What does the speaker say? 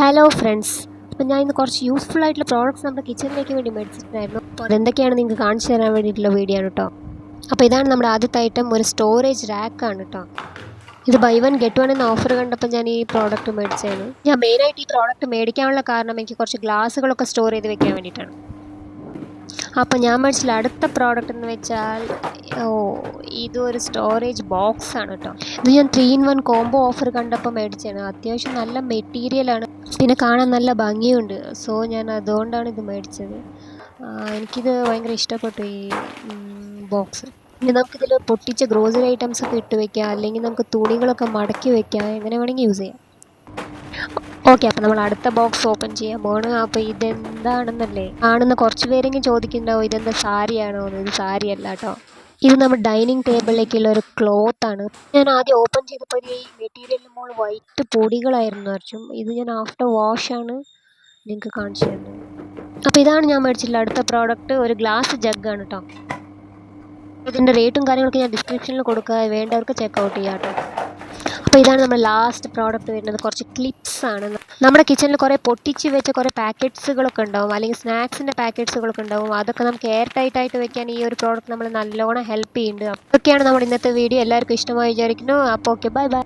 Hello friends, അപ്പോൾ ഞാൻ ഇന്ന് കുറച്ച് യൂസ്ഫുൾ ആയിട്ടുള്ള പ്രോഡക്റ്റ്സ് നമ്മുടെ കിച്ചണിലേക്ക് വേണ്ടി മേടിച്ചിട്ടുണ്ടായിരുന്നു. അപ്പോൾ അതെന്തൊക്കെയാണ് നിങ്ങൾക്ക് കാണിച്ചു തരാൻ വേണ്ടിയിട്ടുള്ള വീഡിയോ ആണ് കേട്ടോ. അപ്പോൾ ഇതാണ് നമ്മുടെ ആദ്യത്തെ ഐറ്റം, ഒരു സ്റ്റോറേജ് റാക്കാണ് കേട്ടോ. ഇത് ബൈ വൺ ഗെറ്റ് വൺ എന്ന ഓഫർ കണ്ടപ്പോൾ ഞാൻ ഈ പ്രോഡക്റ്റ് മേടിച്ചതാണ്. ഞാൻ മെയിനായിട്ട് ഈ പ്രോഡക്റ്റ് മേടിക്കാനുള്ള കാരണം എനിക്ക് കുറച്ച് ഗ്ലാസ്സുകളൊക്കെ സ്റ്റോർ ചെയ്ത് വെക്കാൻ വേണ്ടിയിട്ടാണ്. അപ്പോൾ ഞാൻ മേടിച്ചിട്ടുള്ള അടുത്ത പ്രോഡക്റ്റ് എന്ന് വെച്ചാൽ ഇതൊരു സ്റ്റോറേജ് ബോക്സ് ആണ് കേട്ടോ. ഇത് ഞാൻ 3-in-1 കോംബോ ഓഫർ കണ്ടപ്പോൾ മേടിച്ചതാണ്. അത്യാവശ്യം നല്ല മെറ്റീരിയലാണ്, പിന്നെ കാണാൻ നല്ല ഭംഗിയുണ്ട്. സോ ഞാൻ അതുകൊണ്ടാണ് ഇത് മേടിച്ചത്. എനിക്കിത് ഭയങ്കര ഇഷ്ടപ്പെട്ടു ഈ ബോക്സ്. പിന്നെ നമുക്കിതിൽ പൊട്ടിച്ച ഗ്രോസറി ഐറ്റംസ് ഒക്കെ ഇട്ട് വെക്കാം, അല്ലെങ്കിൽ നമുക്ക് തുണികളൊക്കെ മടക്കി വെക്കാം, എങ്ങനെ വേണമെങ്കിൽ യൂസ് ചെയ്യാം. ഓക്കെ, അപ്പോൾ നമ്മൾ അടുത്ത ബോക്സ് ഓപ്പൺ ചെയ്യാൻ പോവാണ്. അപ്പോൾ ഇതെന്താണെന്നല്ലേ കാണുന്ന കുറച്ച് പേരെങ്കിലും ചോദിക്കുന്നുണ്ടാവും, ഇതെന്താ സാരിയാണോ എന്ന്. ഇത് സാരിയല്ല കേട്ടോ, ഇത് നമ്മുടെ ഡൈനിങ് ടേബിളിലേക്കുള്ള ഒരു ക്ലോത്ത് ആണ്. ഞാൻ ആദ്യം ഓപ്പൺ ചെയ്തപ്പോൾ ഈ മെറ്റീരിയലിന് മുകളിൽ വൈറ്റ് പൊടികളായിരുന്നു അർച്ചും. ഇത് ഞാൻ ആഫ്റ്റർ വാഷാണ് നിങ്ങൾക്ക് കാണിച്ചു തരുന്നത്. അപ്പോൾ ഇതാണ് ഞാൻ മേടിച്ചിട്ടുള്ള അടുത്ത പ്രോഡക്റ്റ്, ഒരു ഗ്ലാസ് ജഗ്ഗാണ് കേട്ടോ. ഇതിൻ്റെ റേറ്റും കാര്യങ്ങളൊക്കെ ഞാൻ ഡിസ്ക്രിപ്ഷനിൽ കൊടുക്കുക, വേണ്ടവർക്ക് ചെക്കൗട്ട് ചെയ്യാം കേട്ടോ. അപ്പോൾ ഇതാണ് നമ്മുടെ ലാസ്റ്റ് പ്രോഡക്റ്റ് വരുന്നത്, കുറച്ച് ക്ലിപ്സ് ആണ്. നമ്മുടെ കിച്ചണിൽ കുറേ പൊട്ടിച്ച് വെച്ച കുറേ പാക്കറ്റ്സുകളൊക്കെ ഉണ്ടാവും, അല്ലെങ്കിൽ സ്നാക്സിൻ്റെ പാക്കറ്റ്സുകളൊക്കെ ഉണ്ടാവും. അതൊക്കെ നമുക്ക് എയർ ടൈറ്റ് ആയിട്ട് വെക്കാൻ ഈ ഒരു പ്രോഡക്റ്റ് നമ്മൾ നല്ലോണം ഹെൽപ്പ് ചെയ്യുന്നുണ്ട്. അതൊക്കെയാണ് നമ്മുടെ ഇന്നത്തെ വീഡിയോ. എല്ലാവർക്കും ഇഷ്ടമായി വിചാരിക്കുന്നു. അപ്പോൾ ഓക്കെ, ബൈ ബൈ.